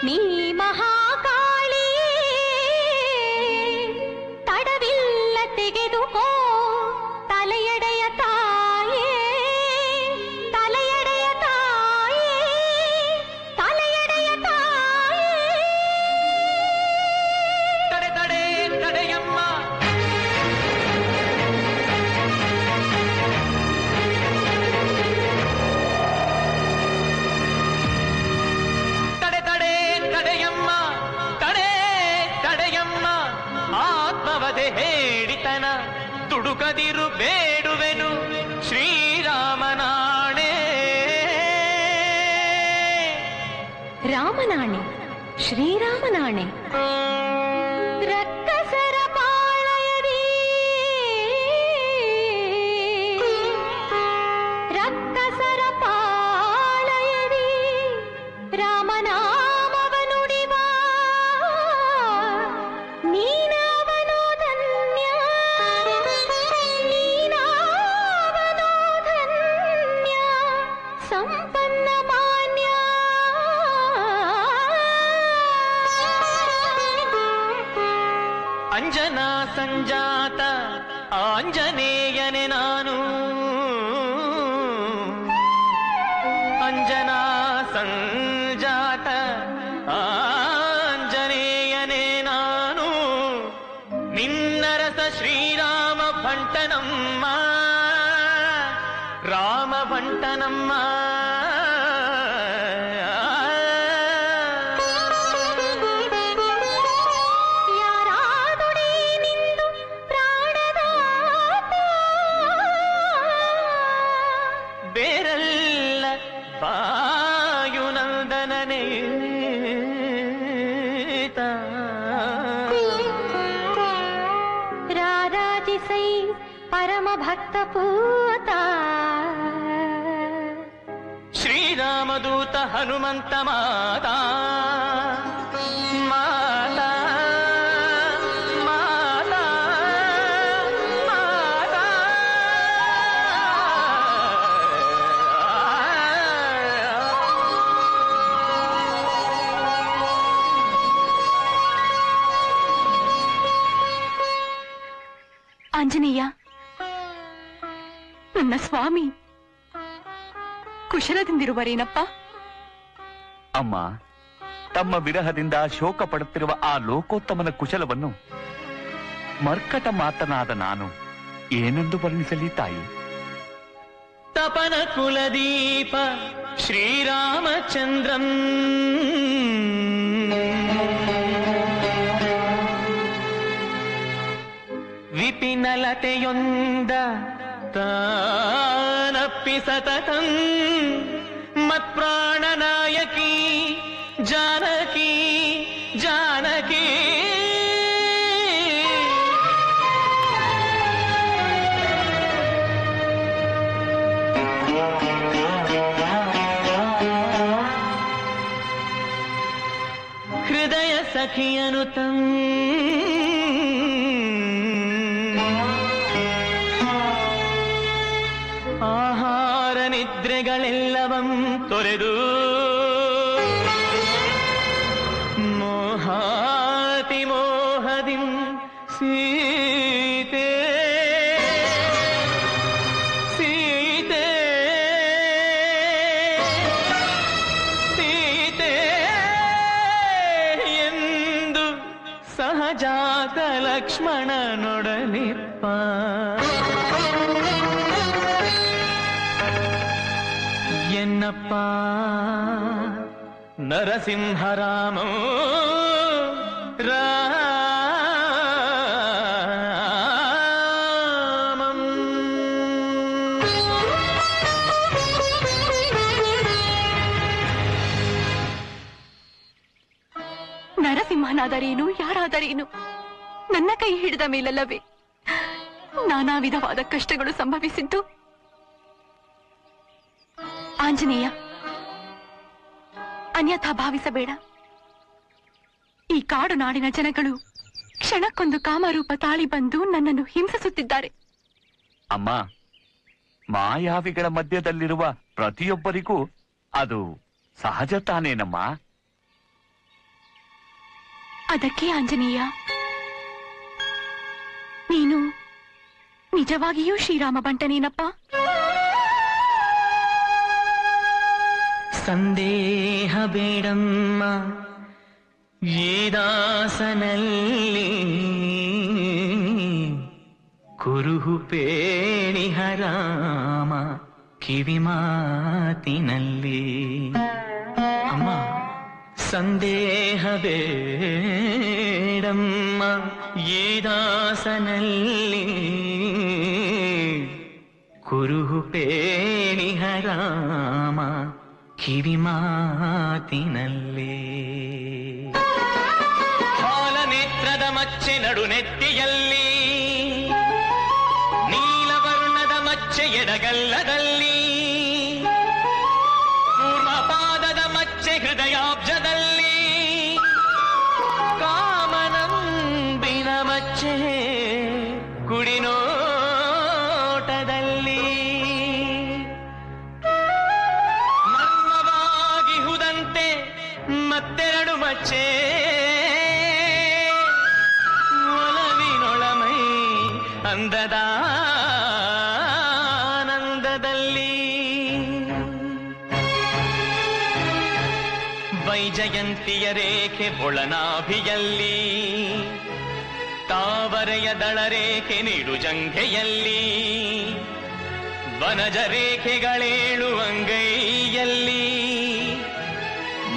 ನೀ ಮಹಾಕಾಳಿ ತಡವಿಲ್ಲ ತೆಗೆದುಕೋ ತಲೆಯಡೆಯ ತಾಯೇ ತಲೆಯಡೆಯ ತಾಯೇ ತಲೆಯಡೆಯ ತಾಯೇ ತಡೆ ತಡೆ ತಡೆಯಮ್ಮ ತಡೆಯಮ್ಮ ತಡೆ ತಡೆಯಮ್ಮ ಆತ್ಮವಧೆ ಹೇಳಿತನ ತುಡುಕದಿರು ಬೇಡುವೆನು ಶ್ರೀರಾಮನಾಣೆ ರಾಮನಾಣೆ ಶ್ರೀರಾಮನಾಣೆ ರಕ್ಕಸರ ಪಾಳಯದಿ ರಕ್ಕಸರ ಪಾಳಯದಿ ರಾಮನಾಮವ ನುಡಿವ ನೀನಾವನೋ ಧನ್ಯ ನೀನಾವನೋ ಧನ್ಯ ಸಂಪನ್ನ ಮಾನ್ಯ ಅಂಜನಾ ಸಂಜಾತ ಆಂಜನೇಯನೆ ನಾನು ಅಂಜನಾ ಸಂಜಾತ ಆಂಜನೇಯನೆ ನಾನು ನಿನ್ನರಸ ಶ್ರೀರಾಮ ಭಂಟನಮ್ಮ ರಾಮ ಭಂಟನಮ್ಮ ಬೇರಲ್ಲ ವಾಯುನಂದನನೇ ರಾರಾಜಿಸೈ ಪರಮ ಭಕ್ತ ಪೂತ ಶ್ರೀರಾಮದೂತ ಹನುಮಂತ ಮಾತಾ ಮಾತಾ ಮಾತಾ ಮಾತಾ ಆಂಜನೇಯ ನನ್ನ ಸ್ವಾಮಿ ಕುಶಲದಿಂದಿರುವರೇನಪ್ಪ? ಅಮ್ಮ, ತಮ್ಮ ವಿರಹದಿಂದ ಶೋಕ ಪಡುತ್ತಿರುವ ಆ ಲೋಕೋತ್ತಮನ ಕುಶಲವನ್ನು ಮರ್ಕಟ ಮಾತನಾದ ನಾನು ಏನೆಂದು ವರ್ಣಿಸಲಿ ತಾಯಿ? ತಪನ ಕುಲದೀಪ ಶ್ರೀರಾಮಚಂದ್ರಂ ವಿಪಿನಲತೆಯೊಂದ ತಾನಪ್ಪಿ ಸತತಂ ಮತ್ಪ್ರಾಣನಾಯಕಿ ಜಾನಕಿ ಜಾನಕಿ ಹೃದಯ ಸಖಿಯನುತಂ ಆಹಾರ ನಿದ್ರೆಗಳೆಲ್ಲವಂ ತೊರೆದು ಮೋಹಾತಿ ಮೋಹದಿಂ ಸೀತೆ ಸೀತೆ ಸೀತೆ ಎಂದು ಸಹಜಾತ ಲಕ್ಷ್ಮಣನೊಡನಿಪ್ಪ ಎನ್ನಪ್ಪ ನರಸಿಂಹರಾಮ ರಾಮಂ ನರಸಿಂಹನಾದರೇನು ಯಾರಾದರೇನು ನನ್ನ ಕೈ ಹಿಡಿದ ಮೇಲಲ್ಲವೇ ನಾನಾ ವಿಧವಾದ ಕಷ್ಟಗಳು ಸಂಭವಿಸಿದ್ದು. ಆಂಜನೇಯ, ಅನ್ಯಥಾ ಭಾವಿಸಬೇಡ. ಈ ಕಾಡು ನಾಡಿನ ಜನಗಳು ಕ್ಷಣಕ್ಕೊಂದು ಕಾಮರೂಪ ತಾಳಿ ಬಂದು ನನ್ನನ್ನು ಹಿಂಸಿಸುತ್ತಿದ್ದಾರೆ. ಅಮ್ಮ, ಮಾಯಾವಿಗಳ ಮಧ್ಯದಲ್ಲಿರುವ ಪ್ರತಿಯೊಬ್ಬರಿಗೂ ಅದು ಸಹಜ ತಾನೇನಮ್ಮ. ಅದಕ್ಕೆ ಆಂಜನೇಯ, ನೀನು ನಿಜವಾಗಿಯೂ ಶ್ರೀರಾಮ ಬಂಟನೇನಪ್ಪ? ಸಂದೇಹ ಬೇಡಮ್ಮ ಈ ದಾಸನಲ್ಲಿ, ಕುರುಹು ಪೇಣಿಹ ರಾಮ ಕಿವಿ ಮಾತಿನಲ್ಲಿ. ಅಮ್ಮ ಸಂದೇಹ ಬೇಡಮ್ಮ ಈ ದಾಸನಲ್ಲಿ, ಕುರುಹು ಪೇಣಿಹ ರಾಮ ಕಿವಿ ಮಾತಿನಲ್ಲಿ. ಹಾಲ ನೇತ್ರದ ಮಚ್ಚೆ ನಡು ನೆತ್ತಿಯಲ್ಲಿ, ನೀಲವರ್ಣದ ಮಚ್ಚೆ ಎಡಗಲ್ಲದಲ್ಲಿ, ಕೂರ್ಮ ಪಾದದ ಮಚ್ಚೆ ಹೃದಯಾಬ್ಜದಲ್ಲಿ, ಕಾಮನಂಬಿನ ಮಚ್ಚೆ ಕುಡಿನೋಟದಲ್ಲಿ, ಮರ್ಮವಾಗಿಹುದಂತೆ ಮತ್ತೆರಡು ಮಚ್ಚೆ ಒಲವಿನೊಳಮೈ ಅಂದದ ಆನಂದದಲ್ಲಿ. ವೈಜಯಂತಿಯ ರೇಖೆ ಒಳನಾಭಿಯಲ್ಲಿ, ತಾವರೆಯ ದಳ ರೇಖೆ ನಿಡುಜಂಘೆಯಲ್ಲಿ, ವನಜ ರೇಖೆಗಳೇಳು ಅಂಗೈಯಲ್ಲಿ,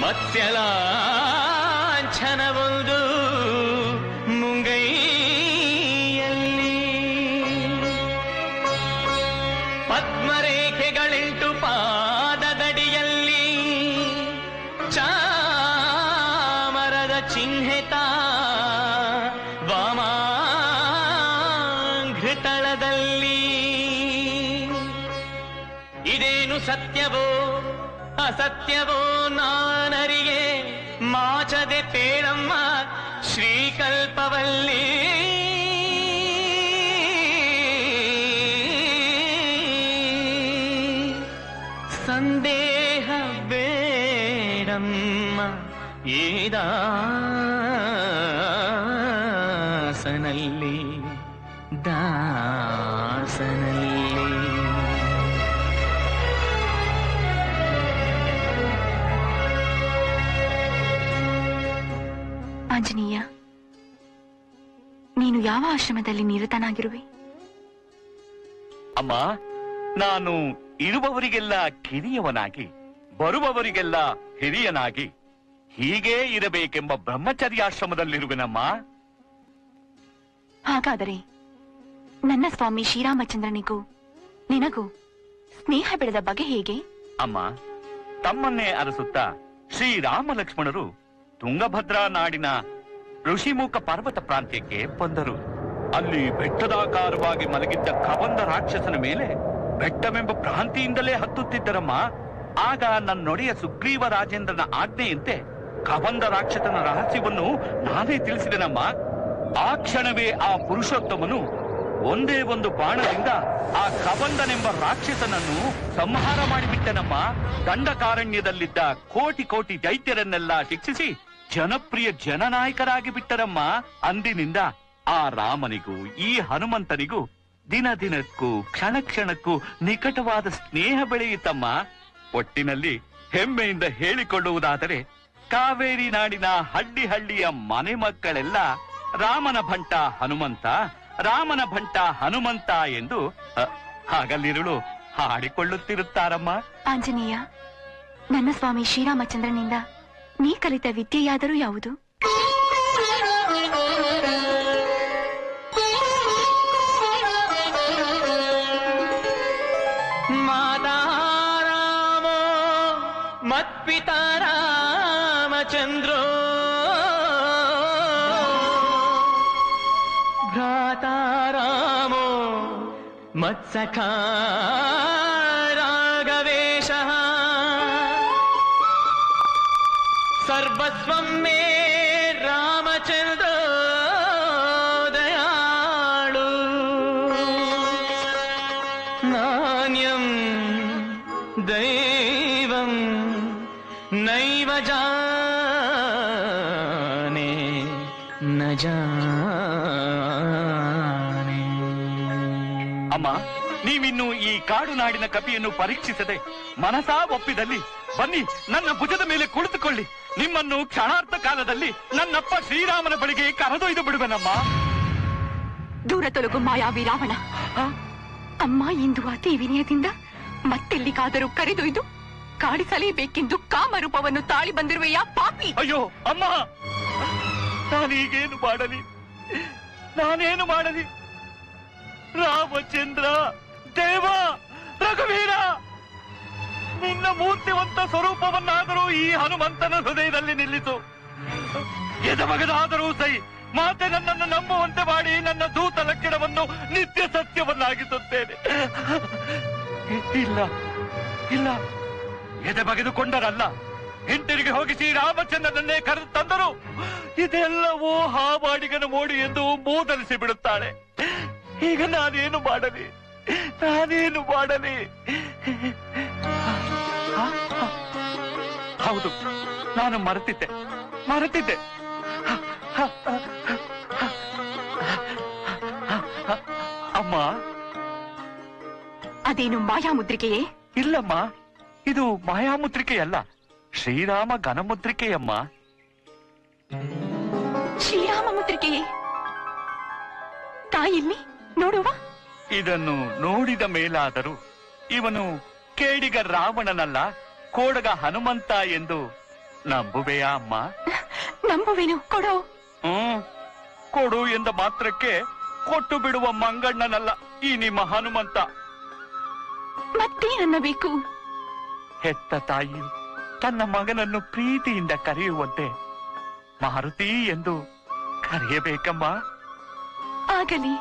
ಮತ್ಸ್ಯಲಾಂಛನವೊಂದು ಮುಂಗೈಯಲ್ಲಿ, ಪದ್ಮರೇಖೆಗಳೆಂಟು ಪಾದದಡಿಯಲ್ಲಿ, ಚಾಮರದ ಚಿಹ್ನೆತ ವಾಮಾಂಘ್ರಿತಳದಲ್ಲಿ. ಇದೇನು ಸತ್ಯವೋ ಅಸತ್ಯವೋ ನಾನರಿಗೆ, ಮಾಚದೆ ಪೇಳಮ್ಮ ಶ್ರೀಕಲ್ಪವಲ್ಲಿ. ಸಂದೇಹ ಬೇಡಮ್ಮ ಈ ದಾಸನಲ್ಲಿ, ದಾಸನಲ್ಲಿ. ಆಂಜನೇಯ, ನೀನು ಯಾವ ಆಶ್ರಮದಲ್ಲಿ ನಿರತನಾಗಿರುವೆ? ಅಮ್ಮ, ನಾನು ಇರುವವರಿಗೆಲ್ಲ ಕಿರಿಯವನಾಗಿ ಬರುವವರಿಗೆಲ್ಲ ಹಿರಿಯನಾಗಿ ಹೀಗೇ ಇರಬೇಕೆಂಬ ಬ್ರಹ್ಮಚರ್ಯಾಶ್ರಮದಲ್ಲಿರುವೆನಮ್ಮ. ಹಾಗಾದರೆ ನನ್ನ ಸ್ವಾಮಿ ಶ್ರೀರಾಮಚಂದ್ರನಿಗೂ ನಿನಗೂ ಸ್ನೇಹ ಬೆಳೆದ ಬಗೆ ಹೇಗೆ? ಅಮ್ಮ, ತಮ್ಮನ್ನೇ ಅರಸುತ್ತಾ ಶ್ರೀರಾಮ ಲಕ್ಷ್ಮಣರು ತುಂಗಭದ್ರಾ ನಾಡಿನ ಋಷಿಮುಖ ಪರ್ವತ ಪ್ರಾಂತ್ಯಕ್ಕೆ ಬಂದರು. ಅಲ್ಲಿ ಬೆಟ್ಟದಾಕಾರವಾಗಿ ಮಲಗಿದ್ದ ಕಬಂದ ರಾಕ್ಷಸನ ಮೇಲೆ ಬೆಟ್ಟವೆಂಬ ಭ್ರಾಂತಿಯಿಂದಲೇ ಹತ್ತುತ್ತಿದ್ದರಮ್ಮ. ಆಗ ನನ್ನೊಡೆಯ ಸುಗ್ರೀವ ರಾಜೇಂದ್ರನ ಆಜ್ಞೆಯಂತೆ ಕಬಂದ ರಾಕ್ಷಸನ ರಹಸ್ಯವನ್ನು ನಾನೇ ತಿಳಿಸಿದೆನಮ್ಮ. ಆ ಕ್ಷಣವೇ ಆ ಪುರುಷೋತ್ತಮನು ಒಂದೇ ಒಂದು ಬಾಣದಿಂದ ಆ ಕಬಂದನೆಂಬ ರಾಕ್ಷಸನನ್ನು ಸಂಹಾರ ಮಾಡಿಬಿಟ್ಟನಮ್ಮ. ದಂಡಕಾರಣ್ಯದಲ್ಲಿದ್ದ ಕೋಟಿ ಕೋಟಿ ದೈತ್ಯರನ್ನೆಲ್ಲ ಶಿಕ್ಷಿಸಿ ಜನಪ್ರಿಯ ಜನನಾಯಕರಾಗಿ ಬಿಟ್ಟರಮ್ಮ. ಅಂದಿನಿಂದ ಆ ರಾಮನಿಗೂ ಈ ಹನುಮಂತನಿಗೂ ದಿನ ದಿನಕ್ಕೂ ಕ್ಷಣ ಕ್ಷಣಕ್ಕೂ ನಿಕಟವಾದ ಸ್ನೇಹ ಬೆಳೆಯಿತಮ್ಮ. ಒಟ್ಟಿನಲ್ಲಿ ಹೆಮ್ಮೆಯಿಂದ ಹೇಳಿಕೊಳ್ಳುವುದಾದರೆ ಕಾವೇರಿ ನಾಡಿನ ಹಳ್ಳಿ ಹಳ್ಳಿಯ ಮನೆ ಮಕ್ಕಳೆಲ್ಲ ರಾಮನ ಭಂಟ ಹನುಮಂತ, ರಾಮನ ಭಂಟ ಹನುಮಂತ ಎಂದು ಹಗಲಿರುಳು ಹಾಡಿಕೊಳ್ಳುತ್ತಿರುತ್ತಾರಮ್ಮ. ಆಂಜನೇಯ, ನನ್ನ ಸ್ವಾಮಿ ಶ್ರೀರಾಮಚಂದ್ರನಿಂದ ನೀ ಕಲಿತ ವಿದ್ಯೆಯಾದರೂ ಯಾವುದು? ಮಾತಾರಾಮೋ ಮತ್ಪಿತಾ ರಾಮಚಂದ್ರೋ, ಭ್ರಾತಾರಾಮೋ ಮತ್ಸಖಾ ರಾಘವೇಶಃ, ಸರ್ವಸ್ವಂ ಮೇ ರಾಮಚಂದ್ರ ದಯಾಳು, ನಾಣ್ಯಂ ದೈವಂ ನೈವ ಜಾನೆ ಜಾನೆ. ಅಮ್ಮ, ನೀವಿನ್ನು ಈ ಕಾಡು ನಾಡಿನ ಕಪಿಯನ್ನು ಪರೀಕ್ಷಿಸದೆ ಮನಸಾ ಒಪ್ಪಿದಲ್ಲಿ ಬನ್ನಿ, ನನ್ನ ಭುಜದ ಮೇಲೆ ಕುಳಿತುಕೊಳ್ಳಿ. ನಿಮ್ಮನ್ನು ಕ್ಷಣಾರ್ಥ ಕಾಲದಲ್ಲಿ ನನ್ನಪ್ಪ ಶ್ರೀರಾಮನ ಬಳಿಗೆ ಕರೆದೊಯ್ದು ಬಿಡುವೆನಮ್ಮ. ದೂರ ತೊಲಗು ಮಾಯಾವಿ ರಾವಣ. ಅಮ್ಮ ಇಂದು ಅತಿ ವಿನಯದಿಂದ ಮತ್ತೆಲ್ಲಿಗಾದರೂ ಕರೆದೊಯ್ದು ಕಾಡಿಸಲೇಬೇಕೆಂದು ಕಾಮರೂಪವನ್ನು ತಾಳಿ ಬಂದಿರುವೆಯಾ ಪಾಪಿ? ಅಯ್ಯೋ ಅಮ್ಮ, ನಾನೀಗೇನು ಮಾಡಲಿ, ನಾನೇನು ಮಾಡಲಿ? ರಾಮಚಂದ್ರ, ದೇವ, ರಘುವೀರ, ನಿನ್ನ ಮೂರ್ತಿವಂತ ಸ್ವರೂಪವನ್ನಾದರೂ ಈ ಹನುಮಂತನ ಹೃದಯದಲ್ಲಿ ನಿಲ್ಲಿಸು. ಎದಮಗದಾದರೂ ಸೈ ಮಾತೆ ನನ್ನನ್ನು ನಂಬುವಂತೆ ಮಾಡಿ ನನ್ನ ದೂತ ಲಕ್ಷಣವನ್ನು ನಿತ್ಯ ಸತ್ಯವನ್ನಾಗಿಸುತ್ತೇನೆ. ಇಲ್ಲ ಇಲ್ಲ, ಎದೆ ಬಗೆದುಕೊಂಡರಲ್ಲ, ಹಿಂತಿರುಗಿ ಹೋಗಿ ಶ್ರೀರಾಮಚಂದ್ರನನ್ನೇ ಕರೆದು ತಂದರು. ಇದೆಲ್ಲವೂ ಹಾವಾಡಿಗನ ಮೋಡಿ ಎಂದು ಮೂದಲಿಸಿ ಬಿಡುತ್ತಾಳೆ. ಈಗ ನಾನೇನು ಮಾಡಲಿ, ನಾನೇನು ಮಾಡಲಿ? ಹೌದು, ನಾನು ಮರೆತಿದ್ದೆ. ಅಮ್ಮ, ಅದೇನು ಮಾಯಾಮುದ್ರಿಕೆಯೇ? ಇಲ್ಲಮ್ಮ, ಇದು ಮಾಯಾಮುದ್ರಿಕೆಯಲ್ಲ, ಶ್ರೀರಾಮ ಘನಮುದ್ರಿಕೆಯಮ್ಮ. ಶ್ರೀರಾಮ ಮುದ್ರಿಕೆಯೇ? ತಾಯಿಲ್ಲಿ ನೋಡುವ. ಇದನ್ನು ನೋಡಿದ ಮೇಲಾದರೂ ಇವನು ಕೇಡಿಗ ರಾವಣನಲ್ಲ, ಕೋಡಗ ಹನುಮಂತ ಎಂದು ನಂಬುವೆಯಾ ಅಮ್ಮ? ನಂಬುವೆನು, ಕೊಡೋ. ಕೊಡು ಎಂದ ಮಾತ್ರಕ್ಕೆ ಕೊಟ್ಟು ಬಿಡುವ ಮಂಗಣ್ಣನಲ್ಲ ಈ ನಿಮ್ಮ ಹನುಮಂತ. ಮತ್ತೇನನ್ನಬೇಕು? ಹೆತ್ತ ತಾಯಿಯು ತನ್ನ ಮಗನನ್ನು ಪ್ರೀತಿಯಿಂದ ಕರೆಯುವಂತೆ ಮಾರುತಿ ಎಂದು ಕರೆಯಬೇಕಮ್ಮ. ಆಗಲಿ,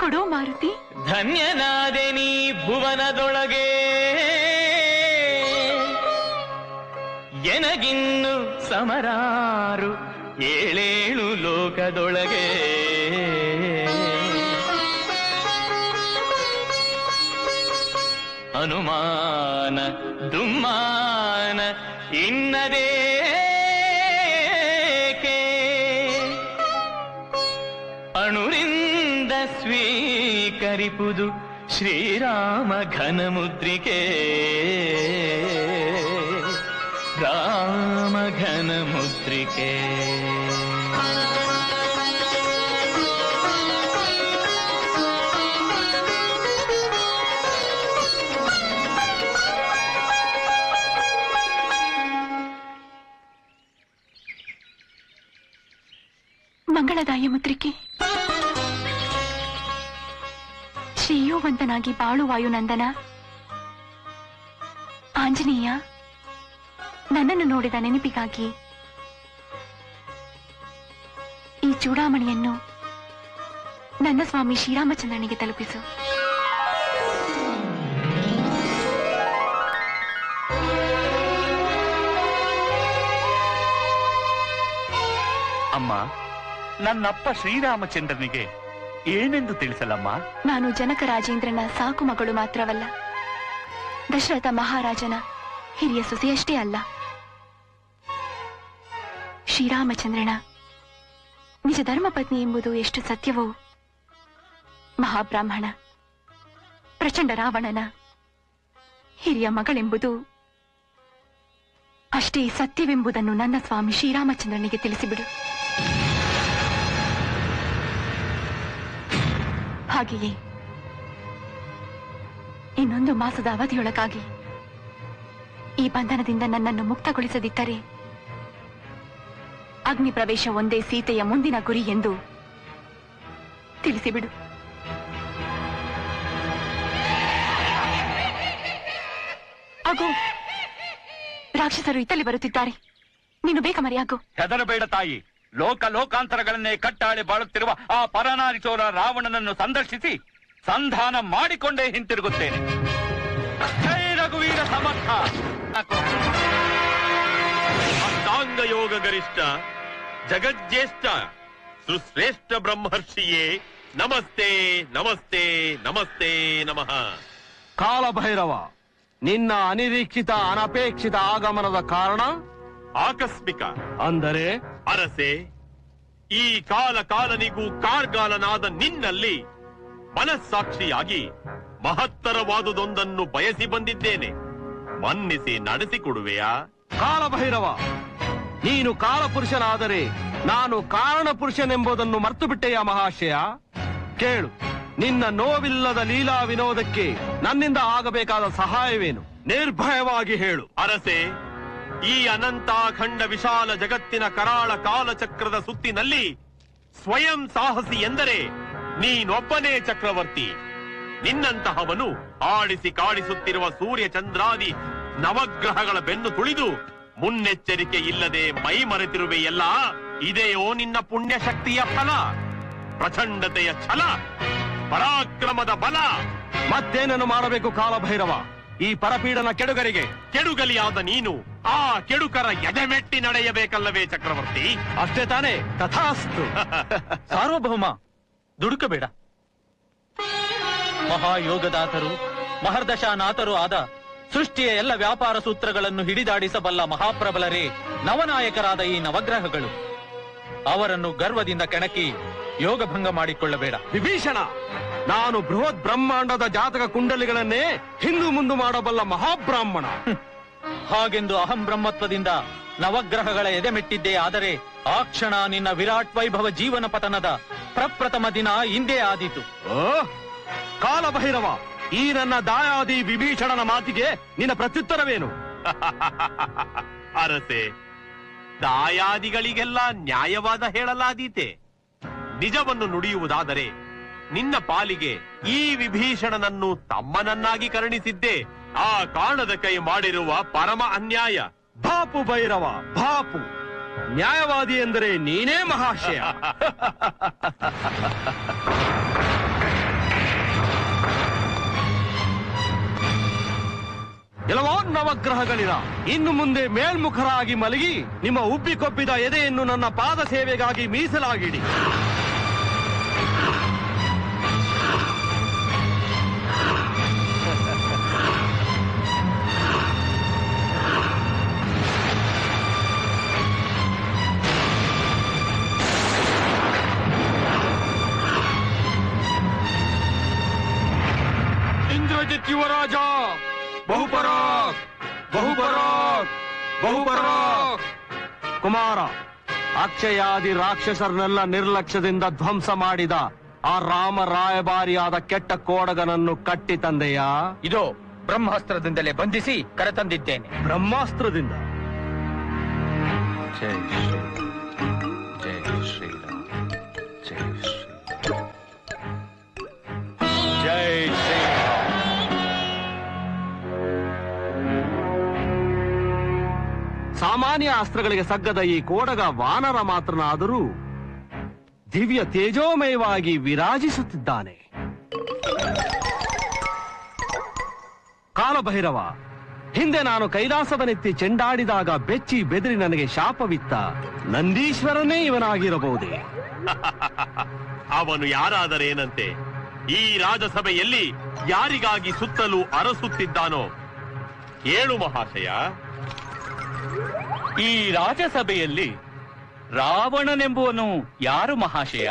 ಕೊಡೋ ಮಾರುತಿ. ಧನ್ಯನಾದೆ ನೀ ಭುವನದೊಳಗೆ, ಎನಗಿನ್ನು ಸಮರಾರು ಏಳೇಳು ಲೋಕದೊಳಗೆ. ಅನುಮಾನ ದುಮ್ಮಾನ ಇನ್ನದೇಕೆ, ಅಣುರಿಂದ ಸ್ವೀಕರಿಪುದು ಶ್ರೀರಾಮ ಘನಮುದ್ರಿಕೆ. ರಾಮ ಘನಮುದ್ರಿಕೆ. ಮಂಗಳದಾಯ ಮುದ್ರಿಕೆ. ಶ್ರೇಯೋವಂತನಾಗಿ ಬಾಳು ವಾಯುನಂದನ. ಆಂಜನೇಯ, ನನ್ನನ್ನು ನೋಡಿದ ನೆನಪಿಗಾಗಿ ಈ ಚೂಡಾಮಣಿಯನ್ನು ನನ್ನ ಸ್ವಾಮಿ ಶ್ರೀರಾಮಚಂದ್ರನಿಗೆ ತಲುಪಿಸು. ಅಮ್ಮ, ನನ್ನಪ್ಪ ಶ್ರೀರಾಮಚಂದ್ರನಿಗೆ ಏನೆಂದು ತಿಳಿಸಲಮ್ಮ? ನಾನು ಜನಕ ರಾಜೇಂದ್ರನ ಸಾಕು ಮಗಳು ಮಾತ್ರವಲ್ಲ, ದಶರಥ ಮಹಾರಾಜನ ಹಿರಿಯ ಸೊಸೆಯಷ್ಟೇ ಅಲ್ಲ, ಶ್ರೀರಾಮಚಂದ್ರನ ನಿಜ ಧರ್ಮಪತ್ನಿ ಎಂಬುದು ಎಷ್ಟು ಸತ್ಯವೋ, ಮಹಾಬ್ರಾಹ್ಮಣ ಪ್ರಚಂಡ ರಾವಣನ ಹಿರಿಯ ಮಗಳೆಂಬುದು ಅಷ್ಟೇ ಸತ್ಯವೆಂಬುದನ್ನು ನನ್ನ ಸ್ವಾಮಿ ಶ್ರೀರಾಮಚಂದ್ರನಿಗೆ ತಿಳಿಸಿಬಿಡು. ಹಾಗೆಯೇ ಇನ್ನೊಂದು ಮಾಸದ ಅವಧಿಯೊಳಗಾಗಿ ಈ ಬಂಧನದಿಂದ ನನ್ನನ್ನು ಮುಕ್ತಗೊಳಿಸದಿದ್ದರೆ ಅಗ್ನಿ ಪ್ರವೇಶ ಒಂದೇ ಸೀತೆಯ ಮುಂದಿನ ಗುರಿ ಎಂದು ತಿಳಿಸಿಬಿಡು. ಆಗೋ, ರಾಕ್ಷಸರು ಇತ್ತಲ್ಲಿ ಬರುತ್ತಿದ್ದಾರೆ. ನೀನು ಬೇಗ ಮರೆಯಾಗು. ಹೆದರಬೇಡ ತಾಯಿ. ಲೋಕ ಲೋಕಾಂತರಗಳನ್ನೇ ಕಟ್ಟಾಳಿ ಬಾಳುತ್ತಿರುವ ಆ ಪರನಾರಿಚೋರ ರಾವಣನನ್ನು ಸಂದರ್ಶಿಸಿ ಸಂಧಾನ ಮಾಡಿಕೊಂಡೇ ಹಿಂತಿರುಗುತ್ತೇನೆ. ಜೈ ರಘುವೀರ ಸಮರ್ಥ. ಅಷ್ಟಾಂಗ ಯೋಗ ಗರಿಷ್ಠ ಜಗಜ್ಯೇಷ್ಠ ಸುಶ್ರೇಷ್ಠ ಬ್ರಹ್ಮರ್ಷಿಯೇ ನಮಸ್ತೆ ನಮಸ್ತೆ ನಮಸ್ತೆ ನಮಃ. ಕಾಲಭೈರವ, ನಿನ್ನ ಅನಿರೀಕ್ಷಿತ ಅನಪೇಕ್ಷಿತ ಆಗಮನದ ಕಾರಣ ಆಕಸ್ಮಿಕ. ಅಂದರೆ ಅರಸೆ, ಈ ಕಾಲನಿಗೂ ಕಾರ್ಗಾಲನಾದ ನಿನ್ನಲ್ಲಿ ಮನಸ್ಸಾಕ್ಷಿಯಾಗಿ ಮಹತ್ತರವಾದುದೊಂದನ್ನು ಬಯಸಿ ಬಂದಿದ್ದೇನೆ. ಮನ್ನಿಸಿ ನಡೆಸಿಕೊಡುವೆಯಾ? ಕಾಲಭೈರವ, ನೀನು ಕಾಲಪುರುಷನಾದರೆ ನಾನು ಕಾರಣ ಪುರುಷನೆಂಬುದನ್ನು ಮರ್ತು ಬಿಟ್ಟೆಯ ಮಹಾಶಯ. ಕೇಳು, ನಿನ್ನ ನೋವಿಲ್ಲದ ಲೀಲಾ ವಿನೋದಕ್ಕೆ ನನ್ನಿಂದ ಆಗಬೇಕಾದ ಸಹಾಯವೇನು? ನಿರ್ಭಯವಾಗಿ ಹೇಳು. ಅರಸೆ, ಈ ಅನಂತಾಖಂಡ ವಿಶಾಲ ಜಗತ್ತಿನ ಕರಾಳ ಕಾಲಚಕ್ರದ ಸುತ್ತಿನಲ್ಲಿ ಸ್ವಯಂ ಸಾಹಸಿ ಎಂದರೆ ನೀನೊಬ್ಬನೇ ಚಕ್ರವರ್ತಿ. ನಿನ್ನಂತಹವನು ಆಡಿಸಿ ಕಾಡಿಸುತ್ತಿರುವ ಸೂರ್ಯ ಚಂದ್ರಾದಿ ನವಗ್ರಹಗಳ ಬೆನ್ನು ತುಳಿದು ಮುನ್ನೆಚ್ಚರಿಕೆ ಇಲ್ಲದೆ ಮೈ ಮರೆತಿರುವೆಯಲ್ಲ. ಇದೆಯೋ ನಿನ್ನ ಪುಣ್ಯ ಶಕ್ತಿಯ ಫಲ, ಪ್ರಚಂಡತೆಯ ಛಲ, ಪರಾಕ್ರಮದ ಬಲ. ಮತ್ತೇನನ್ನು ಮಾಡಬೇಕು ಕಾಲಭೈರವ ಈ ಪರಪೀಡನ ಕೆಡುಗರಿಗೆ? ಕೆಡುಗಲಿಯಾದ ನೀನು ಆ ಕೆಡುಕರ ಎದೆಮೆಟ್ಟಿ ನಡೆಯಬೇಕಲ್ಲವೇ ಚಕ್ರವರ್ತಿ? ಅಷ್ಟೇ ತಾನೇ? ತಥಾಸ್ತು. ಸಾರ್ವಭೌಮ, ದುಡುಕಬೇಡ. ಮಹಾಯೋಗದಾತರು ಮಹರ್ದಶಾನಾಥರು ಆದ ಸೃಷ್ಟಿಯ ಎಲ್ಲ ವ್ಯಾಪಾರ ಸೂತ್ರಗಳನ್ನು ಹಿಡಿದಾಡಿಸಬಲ್ಲ ಮಹಾಪ್ರಬಲರೇ ನವನಾಯಕರಾದ ಈ ನವಗ್ರಹಗಳು. ಅವರನ್ನು ಗರ್ವದಿಂದ ಕೆಣಕಿ ಯೋಗಭಂಗ ಮಾಡಿಕೊಳ್ಳಬೇಡ. ವಿಭೀಷಣ, ನಾನು ಬೃಹತ್ ಬ್ರಹ್ಮಾಂಡದ ಜಾತಕ ಕುಂಡಲಿಗಳನ್ನೇ ಹಿಂದು ಮುಂದು ಮಾಡಬಲ್ಲ ಮಹಾಬ್ರಾಹ್ಮಣ. ಹಾಗೆಂದು ಅಹಂ ಬ್ರಹ್ಮತ್ವದಿಂದ ನವಗ್ರಹಗಳ ಎದೆಮೆಟ್ಟಿದ್ದೇ ಆದರೆ ಆ ಕ್ಷಣ ನಿನ್ನ ವಿರಾಟ್ ವೈಭವ ಜೀವನ ಪತನದ ಪ್ರಪ್ರಥಮ ದಿನ ಇಂದೇ ಆದೀತು. ಕಾಲಭೈರವ, ಈ ನನ್ನ ದಾಯಾದಿ ವಿಭೀಷಣನ ಮಾತಿಗೆ ನಿನ್ನ ಪ್ರತ್ಯುತ್ತರವೇನು? ಅರಸೆ, ದಾಯಾದಿಗಳಿಗೆಲ್ಲ ನ್ಯಾಯವಾದ ಹೇಳಲಾದೀತೆ. ನಿಜವನ್ನು ನುಡಿಯುವುದಾದರೆ ನಿನ್ನ ಪಾಲಿಗೆ ಈ ವಿಭೀಷಣನನ್ನು ತಮ್ಮನನ್ನಾಗಿ ಕರುಣಿಸಿದ್ದೇ ಆ ಕಾಣದ ಕೈ ಮಾಡಿರುವ ಪರಮ ಅನ್ಯಾಯ. ಬಾಪು ಭೈರವ, ಬಾಪು. ನ್ಯಾಯವಾದಿ ಎಂದರೆ ನೀನೇ ಮಹಾಶಯ. ಎಲ್ಲವೋ ನವಗ್ರಹಗಳಿರ, ಇನ್ನು ಮುಂದೆ ಮೇಲ್ಮುಖರಾಗಿ ಮಲಗಿ ನಿಮ್ಮ ಉಬ್ಬಿಕೊಬ್ಬಿದ ಎದೆಯನ್ನು ನನ್ನ ಪಾದ ಸೇವೆಗಾಗಿ ಮೀಸಲಾಗಿಡಿ. ಇಂದ್ರಜಿತ್ ಯುವರಾಜ, ಬಹುಪರಾಕ್, ಬಹುಪರಾಕ್, ಬಹುಪರಾಕ್. ಕುಮಾರ, ಅಕ್ಷಯಾದಿ ರಾಕ್ಷಸರನ್ನೆಲ್ಲ ನಿರ್ಲಕ್ಷ್ಯದಿಂದ ಧ್ವಂಸ ಮಾಡಿದ ಆ ರಾಮ ರಾಯಭಾರಿಯಾದ ಕೆಟ್ಟ ಕೋಡಗನನ್ನು ಕಟ್ಟಿ ತಂದೆಯಾ? ಇದೋ ಬ್ರಹ್ಮಾಸ್ತ್ರದಿಂದಲೇ ಬಂಧಿಸಿ ಕರೆತಂದಿದ್ದೇನೆ. ಬ್ರಹ್ಮಾಸ್ತ್ರದಿಂದ? ಜೈ ಶ್ರೀರಾಮ್, ಜೈ ಶ್ರೀರಾಮ್, ಜೈ ಶ್ರೀರಾಮ್, ಜೈ ಶ್ರೀರಾಮ್. ಸಾಮಾನ್ಯ ಅಸ್ತ್ರಗಳಿಗೆ ಸಗ್ಗದ ಈ ಕೋಡಗ ವಾನರ ಮಾತ್ರನಾದರೂ ದಿವ್ಯ ತೇಜೋಮಯವಾಗಿ ವಿರಾಜಿಸುತ್ತಿದ್ದಾನೆ. ಕಾಲಭೈರವ, ಹಿಂದೆ ನಾನು ಕೈಲಾಸವನೆತ್ತಿ ಚೆಂಡಾಡಿದಾಗ ಬೆಚ್ಚಿ ಬೆದರಿ ನನಗೆ ಶಾಪವಿತ್ತ ನಂದೀಶ್ವರನೇ ಇವನಾಗಿರಬಹುದೇ? ಅವನು ಯಾರಾದರೇನಂತೆ? ಈ ರಾಜಸಭೆಯಲ್ಲಿ ಯಾರಿಗಾಗಿ ಸುತ್ತಲೂ ಅರಸುತ್ತಿದ್ದಾನೋ ಹೇಳು ಮಹಾಶಯ. ಈ ರಾಜಸಭೆಯಲ್ಲಿ ರಾವಣನೆಂಬುವನು ಯಾರು ಮಹಾಶಯ?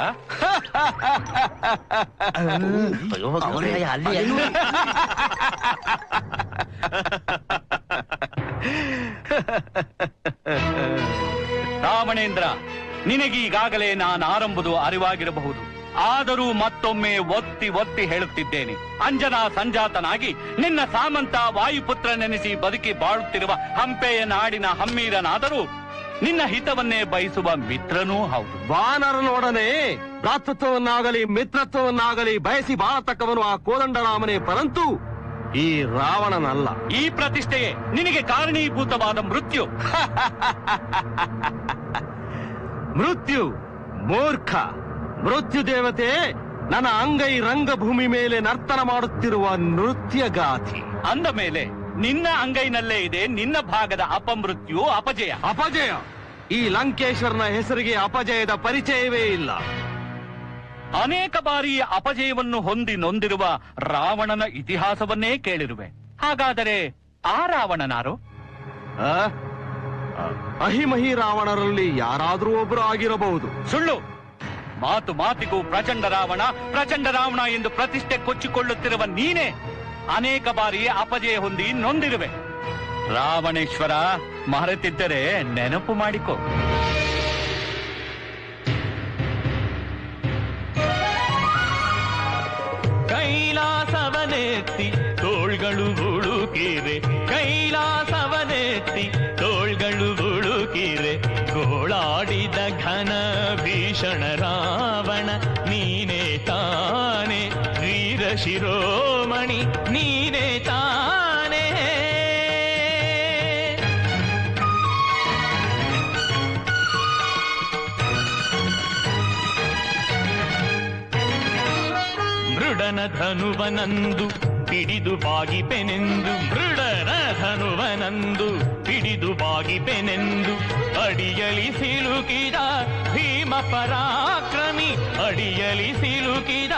ರಾವಣೇಂದ್ರ, ನಿನಗೀಗಾಗಲೇ ನಾನಾರಂಬುದು ಅರಿವಾಗಿರಬಹುದು. ಆದರೂ ಮತ್ತೊಮ್ಮೆ ಒತ್ತಿ ಒತ್ತಿ ಹೇಳುತ್ತಿದ್ದೇನೆ. ಅಂಜನಾ ಸಂಜಾತನಾಗಿ ನಿನ್ನ ಸಾಮಂತ ವಾಯುಪುತ್ರನೆನಿಸಿ ಬದುಕಿ ಬಾಳುತ್ತಿರುವ ಹಂಪೆಯ ನಾಡಿನ ಹಮ್ಮೀರನಾದರೂ ನಿನ್ನ ಹಿತವನ್ನೇ ಬಯಸುವ ಮಿತ್ರನೂ ಹೌದು. ವಾನರನೊಡನೆ ಭ್ರಾತೃತ್ವವನ್ನಾಗಲಿ ಮಿತ್ರತ್ವವನ್ನಾಗಲಿ ಬಯಸಿ ಬಾಳತಕ್ಕವನು ಆ ಕೋದಂಡರಾಮನೇ, ಪರಂತು ಈ ರಾವಣನಲ್ಲ. ಈ ಪ್ರತಿಷ್ಠೆಯೇ ನಿನಗೆ ಕಾರಣೀಭೂತವಾದ ಮೃತ್ಯು. ಮೃತ್ಯು? ಮೂರ್ಖ! ಮೃತ್ಯು ದೇವತೆ ನನ್ನ ಅಂಗೈ ರಂಗಭೂಮಿ ಮೇಲೆ ನರ್ತನ ಮಾಡುತ್ತಿರುವ ನೃತ್ಯಗಾತಿ. ಅಂದ ಮೇಲೆ ನಿನ್ನ ಅಂಗೈನಲ್ಲೇ ಇದೆ ನಿನ್ನ ಭಾಗದ ಅಪಮೃತ್ಯು, ಅಪಜಯ. ಅಪಜಯ? ಈ ಲಂಕೇಶ್ವರನ ಹೆಸರಿಗೆ ಅಪಜಯದ ಪರಿಚಯವೇ ಇಲ್ಲ. ಅನೇಕ ಬಾರಿ ಅಪಜಯವನ್ನು ಹೊಂದಿ ನೊಂದಿರುವ ರಾವಣನ ಇತಿಹಾಸವನ್ನೇ ಕೇಳಿರುವೆ. ಹಾಗಾದರೆ ಆ ರಾವಣನಾರು? ಅಹಿಮಹಿ ರಾವಣರಲ್ಲಿ ಯಾರಾದ್ರೂ ಒಬ್ರು ಆಗಿರಬಹುದು. ಸುಳ್ಳು. ಮಾತು ಮಾತಿಗೂ ಪ್ರಚಂಡ ರಾವಣ ಎಂದು ಪ್ರತಿಷ್ಠೆ ಕೊಚ್ಚಿಕೊಳ್ಳುತ್ತಿರುವ ನೀನೇ ಅನೇಕ ಬಾರಿ ಅಪಜಯ ಹೊಂದಿ ನೊಂದಿರುವೆ. ರಾವಣೇಶ್ವರ ಮರೆತಿದ್ದರೆ ನೆನಪು ಮಾಡಿಕೊ. ಕೈಲಾಸವನೆತ್ತಿ ತೋಳ್ಗಳು ಬುಳುಕಿರೆ, ಕೈಲಾಸವನೆತ್ತಿ ತೋಳ್ಗಳು ಬುಳುಕಿರೆ, ಗೋಳಾಡಿದ ಘನ ಭೀಷಣ ರಾವಣ ನೀನೇ ತಾನೆ, ವೀರ ಶಿರೋಮಣಿ ನೀನೇ ತಾನೆ. ಮೃಡನ ಧನುವನಂದು ಪಿಡಿದು ಬಾಗಿಪೆನೆಂದು, ಮೃಡನ ಧನುವನಂದು ಪಿಡಿದು ಬಾಗಿಪೆನೆಂದು, ಅಡಿಯಲಿ ಸಿಲುಕಿದ ಭೀಮ ಪರಾಕ್ರಮಿ, ಅಡಿಯಲಿ ಸಿಲುಕಿದ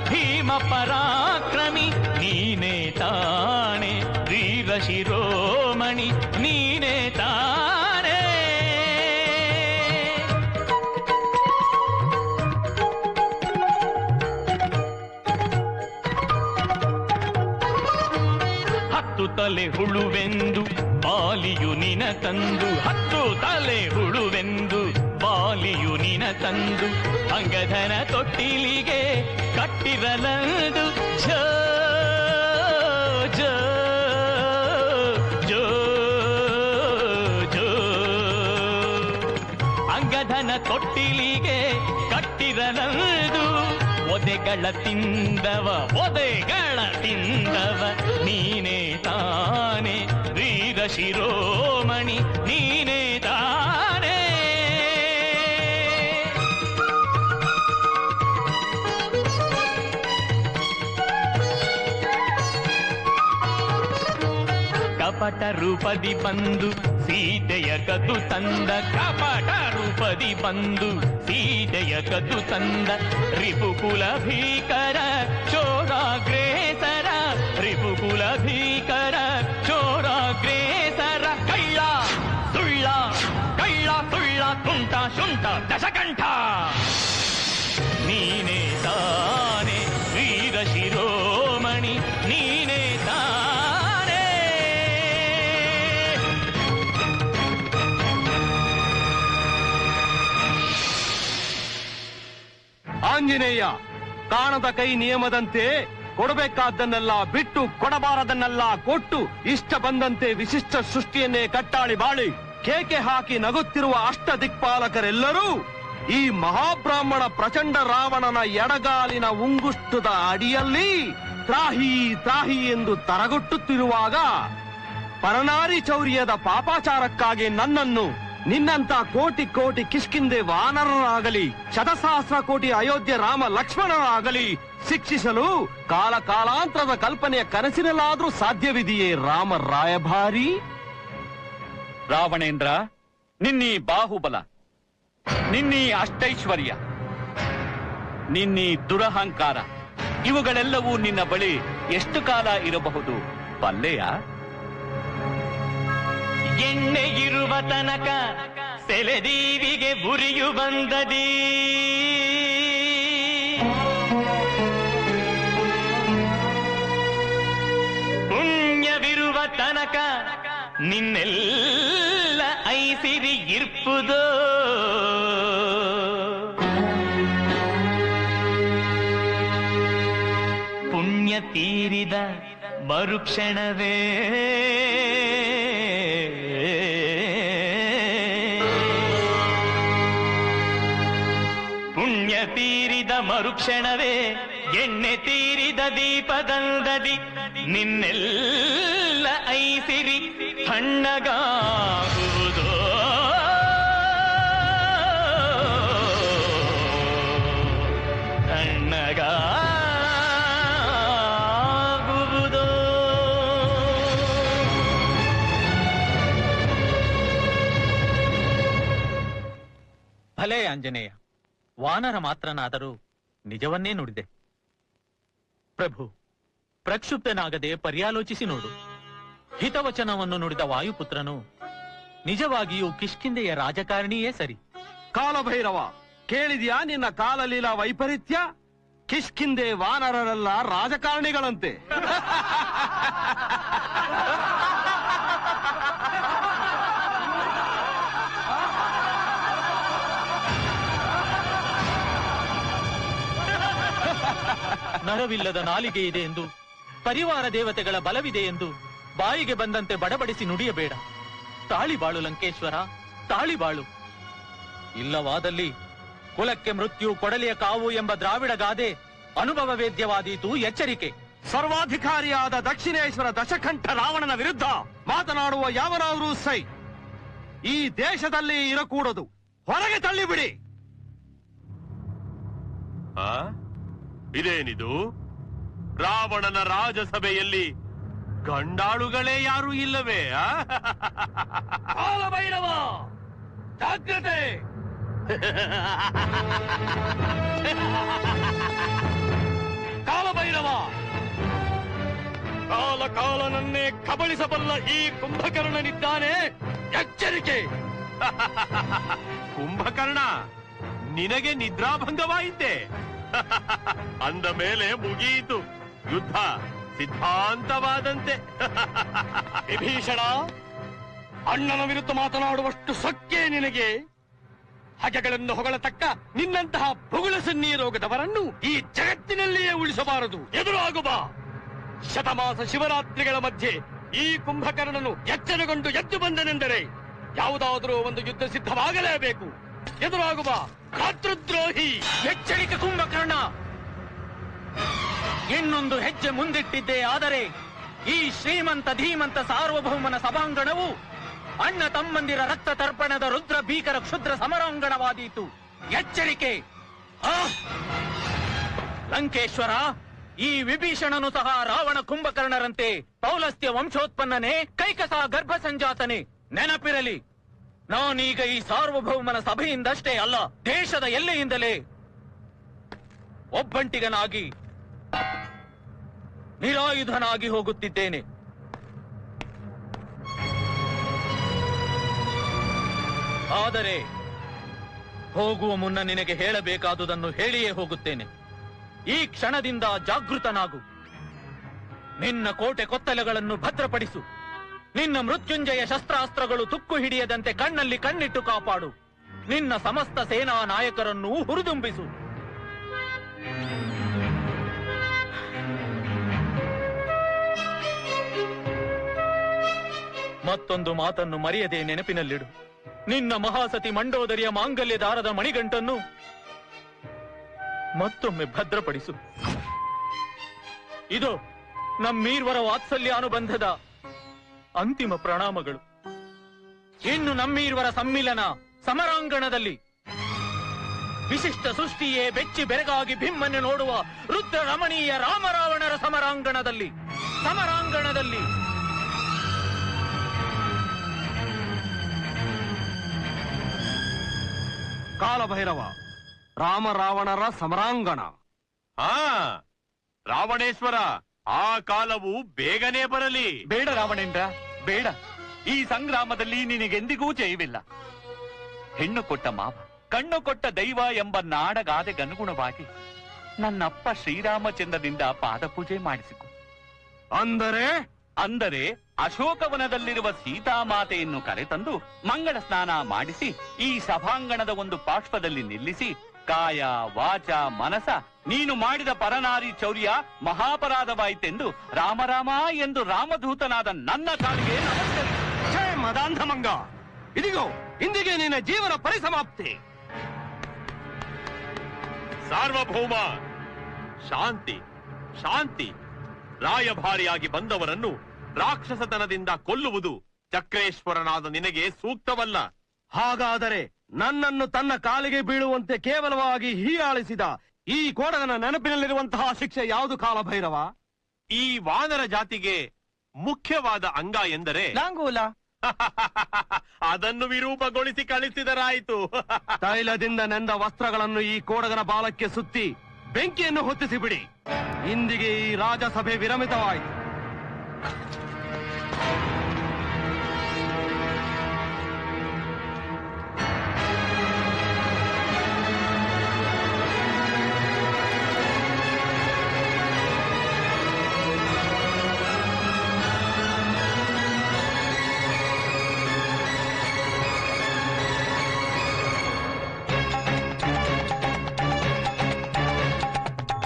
ಭೀಮ ಪರಾಕ್ರಮಿ ನೀನೇ ತಾನೆ, ವೀರ ಶಿರೋಮಣಿ ನೀನೇ ತಾನೆ. ಹತ್ತು ತಲೆ ಹುಳುವೆಂದು ಬಾಲಿಯು ನಿನ ತಂದು, ಹತ್ತು ತಲೆ ಹುಳುವೆಂದು ಬಾಲಿಯು ನಿನ ತಂದು, ಅಂಗಧನ ತೊಟ್ಟಿಲಿಗೆ ಕಟ್ಟಿರಲದು ಜೋ ಜೋ ಜೋ ಜೋ. ಅಂಗಧನ ತೊಟ್ಟಿಲಿಗೆ ಕಟ್ಟಿರಲದು, ಒದೆಗಳ ತಿಂದವ ಒದೆಗಳ ತಿಂದವ ನೀನೇ ತಾನೆ, ವೀರ ಶಿರೋಮಣಿ ನೀನೇ ತಾನೆ. ಕಪಟ ರೂಪದಿ ಬಂದು ಸೀತೆಯ ಕದ್ದು ತಂದ, ಕಪಟ ರೂಪದಿ ಬಂದು ಸೀತೆಯ ಕದ್ದು ತಂದ, ರಿಪುಕುಲ ಭೀಕರ ಚೋರಾಗ್ರೇಸರ, ರಿಪುಕುಲ ಭೀಕರ ಚೋರಾಗ್ರೇಸರ, ಕಳ್ಳ ಸುಳ್ಳ ಕಳ್ಳ ಸುಳ್ಳ ತುಂಟ ಶುಂಠ ದಶಕಂಠ ನೀನೇ ತಾನೆ, ವೀರ ಶಿರೋಮಣಿ ನೀನೇ ತಾನೆ. ಆಂಜನೇಯ, ಕಾಣದ ಕೈ ನಿಯಮದಂತೆ ಕೊಡಬೇಕಾದ್ದನ್ನೆಲ್ಲ ಬಿಟ್ಟು ಕೊಡಬಾರದನ್ನೆಲ್ಲ ಕೊಟ್ಟು ಇಷ್ಟ ಬಂದಂತೆ ವಿಶಿಷ್ಟ ಸೃಷ್ಟಿಯನ್ನೇ ಕಟ್ಟಾಳಿ ಬಾಳಿ ಕೇಕೆ ಹಾಕಿ ನಗುತ್ತಿರುವ ಅಷ್ಟ ದಿಕ್ಪಾಲಕರೆಲ್ಲರೂ ಈ ಮಹಾಬ್ರಾಹ್ಮಣ ಪ್ರಚಂಡ ರಾವಣನ ಎಡಗಾಲಿನ ಉಂಗುಷ್ಟದ ಅಡಿಯಲ್ಲಿ ತ್ರಾಹಿ ತ್ರಾಹಿ ಎಂದು ತರಗೊಟ್ಟುತ್ತಿರುವಾಗ ಪರನಾರಿ ಚೌರ್ಯದ ಪಾಪಾಚಾರಕ್ಕಾಗಿ ನನ್ನನ್ನು ನಿನ್ನಂತ ಕೋಟಿ ಕೋಟಿ ಕಿಷ್ಕಿಂದೆ ವಾನರರಾಗಲಿ ಶತಸಹಸ್ರ ಕೋಟಿ ಅಯೋಧ್ಯೆ ರಾಮ ಲಕ್ಷ್ಮಣರಾಗಲಿ ಶಿಕ್ಷಿಸಲು ಕಾಲ ಕಾಲಾಂತರದ ಕಲ್ಪನೆಯ ಕನಸಿನಲ್ಲಾದ್ರೂ ಸಾಧ್ಯವಿದೆಯೇ ರಾಮ ರಾಯಭಾರಿ? ರಾವಣೇಂದ್ರ, ನಿನ್ನೀ ಬಾಹುಬಲ, ನಿನ್ನೀ ಅಷ್ಟೈಶ್ವರ್ಯ, ನಿನ್ನೀ ದುರಹಂಕಾರ ಇವುಗಳೆಲ್ಲವೂ ನಿನ್ನ ಬಳಿ ಎಷ್ಟು ಕಾಲ ಇರಬಹುದು ಬಲ್ಲೆಯಾ? ಎಣ್ಣೆ ಇರುವ ತನಕ ಸೆಲೆದೀವಿಗೆ ಬುರಿಯು ಬಂದದಿ, ಪುಣ್ಯವಿರುವ ತನಕ ನಿನ್ನೆಲ್ಲ ಐಸಿರಿ ಇರ್ಪುದೋ, ಪುಣ್ಯ ತೀರಿದ ಮರುಕ್ಷಣವೇ ಪುಣ್ಯ ತೀರಿದ ಮರುಕ್ಷಣವೇ ಎಣ್ಣೆ ತೀರಿದ ದೀಪದಂದದಿ ನಿನ್ನೆಲ್ಲ ಐಸಿರಿ ತಣ್ಣಗಾಗುವುದೋ, ತಣ್ಣಗಾಗುವುದೋ. ಭಲೇ ಆಂಜನೇಯ, ವಾನರ ಮಾತ್ರನಾದರೂ ನಿಜವನ್ನೇ ನುಡಿದೆ. ಪ್ರಭು, ಪ್ರಕ್ಷುಬ್ಧನಾಗದೆ ಪರ್ಯಾಲೋಚಿಸಿ ನೋಡು. ಹಿತವಚನವನ್ನು ನುಡಿದ ವಾಯುಪುತ್ರನು ನಿಜವಾಗಿಯೂ ಕಿಷ್ಕಿಂಧೆಯ ರಾಜಕಾರಣಿಯೇ ಸರಿ. ಕಾಲಭೈರವ, ಕೇಳಿದ್ಯಾ ನಿನ್ನ ಕಾಲಲೀಲಾ ವೈಪರೀತ್ಯ? ಕಿಷ್ಕಿಂಧೆ ವಾನರರೆಲ್ಲ ರಾಜಕಾರಣಿಗಳಂತೆ. ನರವಿಲ್ಲದ ನಾಲಿಗೆ ಇದೆ ಎಂದು, ಪರಿವಾರ ದೇವತೆಗಳ ಬಲವಿದೆ ಎಂದು ಬಾಯಿಗೆ ಬಂದಂತೆ ಬಡಬಡಿಸಿ ನುಡಿಯಬೇಡ. ತಾಳಿಬಾಳು ಲಂಕೇಶ್ವರ, ತಾಳಿಬಾಳು. ಇಲ್ಲವಾದಲ್ಲಿ ಕುಲಕ್ಕೆ ಮೃತ್ಯು ಕೊಡಲಿಯ ಕಾವು ಎಂಬ ದ್ರಾವಿಡ ಗಾದೆ ಅನುಭವ ವೇದ್ಯವಾದೀತು. ಎಚ್ಚರಿಕೆ. ಸರ್ವಾಧಿಕಾರಿಯಾದ ದಕ್ಷಿಣೇಶ್ವರ ದಶಕಂಠ ರಾವಣನ ವಿರುದ್ಧ ಮಾತನಾಡುವ ಯಾವನಾದರೂ ಸೈ ಈ ದೇಶದಲ್ಲಿ ಇರಕೂಡದು. ಹೊರಗೆ ತಳ್ಳಿಬಿಡಿ. ಇದೇನಿದು? ರಾವಣನ ರಾಜಸಭೆಯಲ್ಲಿ ಗಂಡಾಳುಗಳೇ ಯಾರೂ ಇಲ್ಲವೇ? ಕಾಲಭೈರವ, ಜಾಗ್ರತೆ! ಕಾಲಭೈರವ, ಕಾಲನನ್ನೇ ಕಬಳಿಸಬಲ್ಲ ಈ ಕುಂಭಕರ್ಣನಿದ್ದಾನೆ. ಎಚ್ಚರಿಕೆ! ಕುಂಭಕರ್ಣ, ನಿನಗೆ ನಿದ್ರಾಭಂಗವಾಯಿತೆ? ಅಂದ ಮೇಲೆ ಮುಗಿಯಿತು. ಯುದ್ಧ ಸಿದ್ಧಾಂತವಾದಂತೆ. ವಿಭೀಷಣ, ಅಣ್ಣನ ವಿರುದ್ಧ ಮಾತನಾಡುವಷ್ಟು ಸೊಕ್ಕೆ ನಿನಗೆ? ಹಗೆಗಳನ್ನು ಹೊಗಳತಕ್ಕ ನಿನ್ನಂತಹ ಭುಗುಳ ರೋಗದವರನ್ನು ಈ ಜಗತ್ತಿನಲ್ಲಿಯೇ ಉಳಿಸಬಾರದು. ಎದುರಾಗುವ ಶತಮಾಸ ಶಿವರಾತ್ರಿಗಳ ಮಧ್ಯೆ ಈ ಕುಂಭಕರ್ಣನು ಎಚ್ಚರಗೊಂಡು ಎದ್ದು ಬಂದನೆಂದರೆ ಯಾವುದಾದರೂ ಒಂದು ಯುದ್ಧ ಸಿದ್ಧವಾಗಲೇಬೇಕು. ಎದುರಾಗುವ ರಾತೃದ್ರೋಹಿ. ಎಚ್ಚರಿಕೆ ಕುಂಭಕರ್ಣ, ಇನ್ನೊಂದು ಹೆಜ್ಜೆ ಮುಂದಿಟ್ಟಿದ್ದೆ ಆದರೆ ಈ ಶ್ರೀಮಂತ ಧೀಮಂತ ಸಾರ್ವಭೌಮನ ಸಭಾಂಗಣವು ಅಣ್ಣ ತಮ್ಮಂದಿರ ರಕ್ತ ತರ್ಪಣದ ರುದ್ರ ಭೀಕರ ಕ್ಷುದ್ರ ಸಮರಾಂಗಣವಾದೀತು. ಎಚ್ಚರಿಕೆ! ಲಂಕೇಶ್ವರ, ಈ ವಿಭೀಷಣನು ಸಹ ರಾವಣ ಕುಂಭಕರ್ಣರಂತೆ ಪೌಲಸ್ತ್ಯ ವಂಶೋತ್ಪನ್ನನೇ, ಕೈಕಸ ಗರ್ಭ ಸಂಜಾತನೆ. ನೆನಪಿರಲಿ, ನಾನೀಗ ಈ ಸಾರ್ವಭೌಮನ ಸಭೆಯಿಂದಷ್ಟೇ ಅಲ್ಲ, ದೇಶದ ಎಲ್ಲೆಯಿಂದಲೇ ಒಬ್ಬಂಟಿಗನಾಗಿ ನಿರಾಯುಧನಾಗಿ ಹೋಗುತ್ತಿದ್ದೇನೆ. ಆದರೆ ಹೋಗುವ ಮುನ್ನ ನಿನಗೆ ಹೇಳಬೇಕಾದುದನ್ನು ಹೇಳಿಯೇ ಹೋಗುತ್ತೇನೆ. ಈ ಕ್ಷಣದಿಂದ ಜಾಗೃತನಾಗು. ನಿನ್ನ ಕೋಟೆ ಕೊತ್ತಲೆಗಳನ್ನು ಭದ್ರಪಡಿಸು. ನಿನ್ನ ಮೃತ್ಯುಂಜಯ ಶಸ್ತ್ರಾಸ್ತ್ರಗಳು ತುಕ್ಕು ಹಿಡಿಯದಂತೆ ಕಣ್ಣಲ್ಲಿ ಕಣ್ಣಿಟ್ಟು ಕಾಪಾಡು. ನಿನ್ನ ಸಮಸ್ತ ಸೇನಾ ನಾಯಕರನ್ನು ಹುರಿದುಂಬಿಸು. ಮತ್ತೊಂದು ಮಾತನ್ನು ಮರೆಯದೆ ನೆನಪಿನಲ್ಲಿಡು. ನಿನ್ನ ಮಹಾಸತಿ ಮಂಡೋದರಿಯ ಮಾಂಗಲ್ಯ ದಾರದ ಮಣಿಗಂಟನ್ನು ಮತ್ತೊಮ್ಮೆ ಭದ್ರಪಡಿಸು. ಇದು ನಮ್ಮೀರ್ವರ ವಾತ್ಸಲ್ಯಾನುಬಂಧದ ಅಂತಿಮ ಪ್ರಣಾಮಗಳು. ಇನ್ನು ನಮ್ಮೀರ್ವರ ಸಮ್ಮಿಲನ ಸಮರಾಂಗಣದಲ್ಲಿ ವಿಶಿಷ್ಟ ಸೃಷ್ಟಿಯೇ ಬೆಚ್ಚಿ ಬೆರಗಾಗಿ ಬಿಮ್ಮನ್ನು ನೋಡುವ ರುದ್ರ ರಮಣೀಯ ರಾಮರಾವಣರ ಸಮರಾಂಗಣದಲ್ಲಿ ಕಾಲಭೈರವ, ರಾಮ ರಾವಣರ ಸಮರಾಂಗಣ. ರಾವಣೇಶ್ವರ, ಆ ಕಾಲವು ಬೇಗನೆ ಬರಲಿ. ಬೇಡ ರಾವಣೇಂದ್ರ, ಬೇಡ. ಈ ಸಂಗ್ರಾಮದಲ್ಲಿ ನಿನಗೆಂದಿಗೂ ಜಯವಿಲ್ಲ. ಹೆಣ್ಣು ಕೊಟ್ಟ ಮಾವ, ಕಣ್ಣು ಕೊಟ್ಟ ದೈವ ಎಂಬ ನಾಡಗಾದೆಗನುಗುಣವಾಗಿ ನನ್ನಪ್ಪ ಶ್ರೀರಾಮಚಂದ್ರನಿಂದ ಪಾದಪೂಜೆ ಮಾಡಿಸಿಕೊ. ಅಂದರೆ ಅಶೋಕವನದಲ್ಲಿರುವ ಸೀತಾಮಾತೆಯನ್ನು ಕರೆತಂದು ಮಂಗಳ ಸ್ನಾನ ಮಾಡಿಸಿ ಈ ಸಭಾಂಗಣದ ಒಂದು ಪಾರ್ಶ್ವದಲ್ಲಿ ನಿಲ್ಲಿಸಿ ಕಾಯ ವಾಚ ಮನಸ ನೀನು ಮಾಡಿದ ಪರನಾರಿ ಚೌರ್ಯ ಮಹಾಪರಾಧವಾಯಿತೆಂದು ರಾಮರಾಮ ಎಂದು ರಾಮದೂತನಾದ ನನ್ನ ಕಾಲಿಗೆ ನಮಸ್ಕರಿಸಿ. ಮದಾಂಧಮಂಗ, ಇದಿಗೋ ಇಂದಿಗೆ ನಿನ್ನ ಜೀವನ ಪರಿಸಮಾಪ್ತಿ. ಸಾರ್ವಭೌಮ, ಶಾಂತಿ ಶಾಂತಿ. ರಾಯಭಾರಿಯಾಗಿ ಬಂದವರನ್ನು ರಾಕ್ಷಸತನದಿಂದ ಕೊಲ್ಲುವುದು ಚಕ್ರೇಶ್ವರನಾದ ನಿನಗೆ ಸೂಕ್ತವಲ್ಲ. ಹಾಗಾದರೆ ನನ್ನನ್ನು ತನ್ನ ಕಾಲಿಗೆ ಬೀಳುವಂತೆ ಕೇವಲವಾಗಿ ಹೀಯಾಳಿಸಿದ ಈ ಕೋಡಗನ ನೆನಪಿನಲ್ಲಿರುವಂತಹ ಶಿಕ್ಷೆ ಯಾವುದು ಕಾಲಭೈರವ? ಈ ವಾನರ ಜಾತಿಗೆ ಮುಖ್ಯವಾದ ಅಂಗ ಎಂದರೆ ಲಾಂಗೂಲ. ಅದನ್ನು ವಿರೂಪಗೊಳಿಸಿ ಕಳಿಸಿದರಾಯಿತು. ತೈಲದಿಂದ ನೆಂದ ವಸ್ತ್ರಗಳನ್ನು ಈ ಕೋಡಗನ ಬಾಲಕ್ಕೆ ಸುತ್ತಿ ಬೆಂಕಿಯನ್ನು ಹೊತ್ತಿಸಿ ಬಿಡಿ. ಇಂದಿಗೆ ಈ ರಾಜಸಭೆ ವಿರಮಿತವಾಯಿತು.